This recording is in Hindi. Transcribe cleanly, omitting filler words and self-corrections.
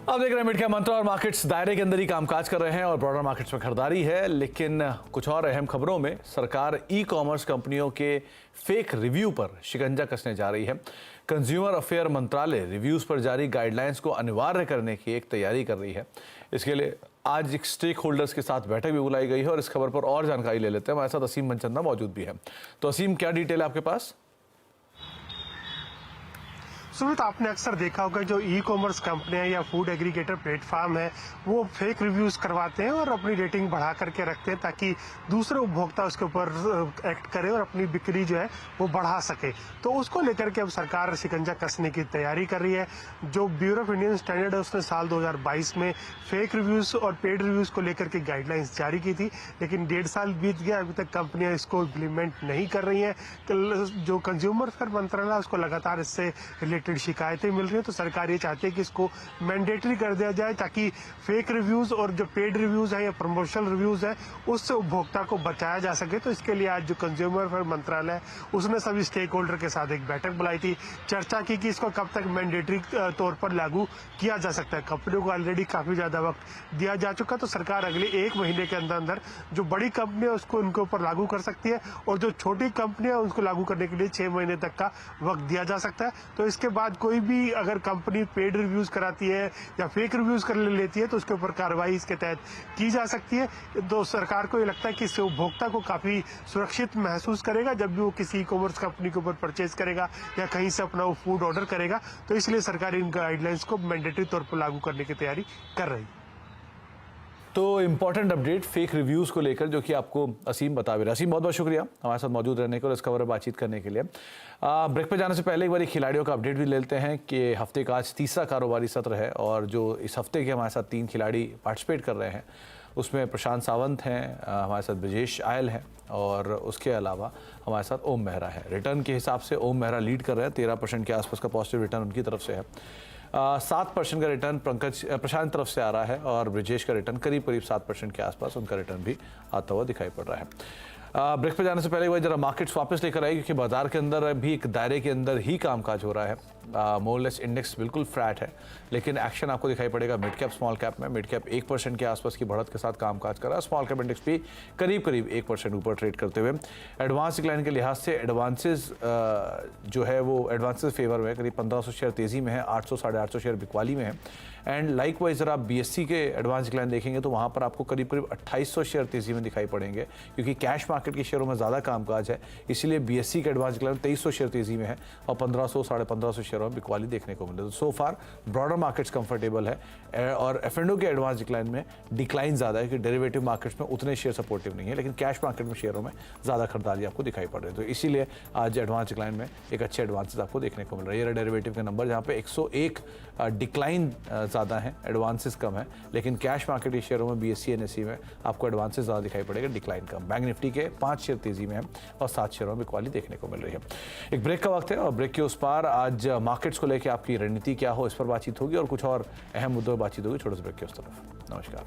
आप देख रहे हैं मिड कैप मंत्रा और मार्केट्स दायरे के अंदर ही कामकाज कर रहे हैं और ब्रॉडर मार्केट्स में खरीदारी है। लेकिन कुछ और अहम खबरों में सरकार ई कॉमर्स कंपनियों के फेक रिव्यू पर शिकंजा कसने जा रही है। कंज्यूमर अफेयर मंत्रालय रिव्यूज पर जारी गाइडलाइंस को अनिवार्य करने की एक तैयारी कर रही है। इसके लिए आज एक स्टेक होल्डर्स के साथ बैठक भी बुलाई गई है और इस खबर पर और जानकारी ले लेते हैं। हमारे साथ असीम मनचंदा मौजूद भी है। तो असीम, क्या डिटेल है आपके पास? सुमित, आपने अक्सर देखा होगा जो ई कॉमर्स कंपनियां या फूड एग्रीगेटर प्लेटफॉर्म है वो फेक रिव्यूज करवाते हैं और अपनी रेटिंग बढ़ा करके रखते हैं ताकि दूसरे उपभोक्ता उसके ऊपर एक्ट करे और अपनी बिक्री जो है वो बढ़ा सके। तो उसको लेकर के अब सरकार शिकंजा कसने की तैयारी कर रही है। जो ब्यूरो ऑफ इंडियन स्टैंडर्ड है उसने साल 2022 में फेक रिव्यूज और पेड रिव्यूज को लेकर के गाइडलाइंस जारी की थी, लेकिन 1.5 साल बीत गया, अभी तक कंपनियां इसको इम्प्लीमेंट नहीं कर रही हैं। जो कंज्यूमर अफेयर मंत्रालय उसको लगातार इससे रिलेटेड शिकायतें मिल रही है, तो सरकार ये चाहती है कि इसको मैंडेटरी कर दिया जाए ताकि फेक रिव्यूज और जो पेड रिव्यूज है या प्रमोशनल रिव्यूज है उससे उपभोक्ता को बचाया जा सके। तो इसके लिए आज जो कंज्यूमर अफेयर मंत्रालय है उसने सभी स्टेक होल्डर के साथ एक बैठक बुलाई थी, चर्चा की कि इसको कब तक मैंडेटरी तौर पर लागू किया जा सकता है। कंपनियों को ऑलरेडी काफी ज्यादा वक्त दिया जा चुका, तो सरकार अगले 1 महीने के अंदर अंदर जो बड़ी कंपनी है उसको उनके ऊपर लागू कर सकती है और जो छोटी कंपनी है उसको लागू करने के लिए 6 महीने तक का वक्त दिया जा सकता है। तो इसके बाद कोई भी अगर कंपनी पेड रिव्यूज कराती है या फेक रिव्यूज कर लेती है तो उसके ऊपर कार्रवाई इसके तहत की जा सकती है। तो सरकार को ये लगता है कि इससे उपभोक्ता को काफी सुरक्षित महसूस करेगा जब भी वो किसी ई कॉमर्स कंपनी के ऊपर परचेज करेगा या कहीं से अपना वो फूड ऑर्डर करेगा। तो इसलिए सरकार इन गाइडलाइंस को मैंडेटरी तौर पर लागू करने की तैयारी कर रही है। तो इम्पोर्टेंट अपडेट फेक रिव्यूज़ को लेकर जो कि आपको असीम बता भी रहा है। असीम, बहुत बहुत शुक्रिया हमारे साथ मौजूद रहने के और इस खबर पर बातचीत करने के लिए। ब्रेक पे जाने से पहले एक बार खिलाड़ियों का अपडेट भी ले लेते हैं कि हफ्ते का आज तीसरा कारोबारी सत्र है और जो इस हफ्ते के हमारे साथ 3 खिलाड़ी पार्टिसिपेट कर रहे हैं उसमें प्रशांत सावंत हैं, हमारे साथ ब्रजेश आयल हैं और उसके अलावा हमारे साथ ओम मेहरा है। रिटर्न के हिसाब से ओम मेहरा लीड कर रहे हैं, 13% के आसपास का पॉजिटिव रिटर्न उनकी तरफ से है। 7% का रिटर्न प्रशांत तरफ से आ रहा है और ब्रजेश का रिटर्न करीब 7% के आसपास उनका रिटर्न भी आता हुआ दिखाई पड़ रहा है। ब्रेक पे जाने से पहले वही जरा मार्केट्स वापस लेकर आए क्योंकि बाजार के अंदर भी एक दायरे के अंदर ही कामकाज हो रहा है। मोरलेस इंडेक्स बिल्कुल फ्लैट है, लेकिन एक्शन आपको दिखाई पड़ेगा मिड कैप स्मॉल कैप में। मिड कैप 1% के आसपास की बढ़त के साथ कामकाज कर रहा है। स्मॉल कैप इंडेक्स भी करीब 1% ऊपर ट्रेड करते हुए एडवांस डिक्लाइन के लिहाज से एडवांसेस जो है वो एडवांसेस फेवर में करीब 1500 शेयर तेजी में है, 800 साढ़े 800 शेयर बिकवाली में है। एंड लाइक वाइज अगर आप BSE के एडवांस डिक्लाइन देखेंगे तो वहाँ पर आपको करीब 2800 शेयर तेजी में दिखाई पड़ेंगे क्योंकि कैश मार्केट के शेयरों में ज़्यादा कामकाज है, इसीलिए BSE के एडवांस डिक्लाइन 2300 शेयर तेजी में है और 1500 साढ़े 1500 शेयरों में बिकवाली देखने को मिले। तो सो फार ब्रॉडर मार्केट्स कंफर्टेबल है और F&O के एडवांस डिक्लाइन में डिक्लाइन ज़्यादा है क्योंकि डेरिवेटिव मार्केट्स में उतने शेयर सपोर्टिव नहीं है, लेकिन कैश मार्केट में शेयरों में ज़्यादा खरीदारी आपको दिखाई पड़ रही है। तो इसीलिए आज एडवांस डिक्लाइन में एक अच्छे एडवांसेस आपको देखने को मिल रहा है। ये डेरिवेटिव के नंबर जहाँ पे 101 डिक्लाइन ज़्यादा है, एडवांसेस कम है, लेकिन कैश मार्केट के शेयरों में BSE NSE में आपको एडवांसेस ज़्यादा दिखाई पड़ेगा, डिक्लाइन कम। बैंक निफ्टी के 5 शेयर तेजी में है और 7 शेयरों में बिकवाली देखने को मिल रही है। एक ब्रेक का वक्त है और ब्रेक के उस पार आज मार्केट्स को लेकर आपकी रणनीति क्या हो इस पर बातचीत होगी और कुछ और अहम मुद्दों पर बातचीत होगी छोटे से ब्रेक के उस तरफ। नमस्कार।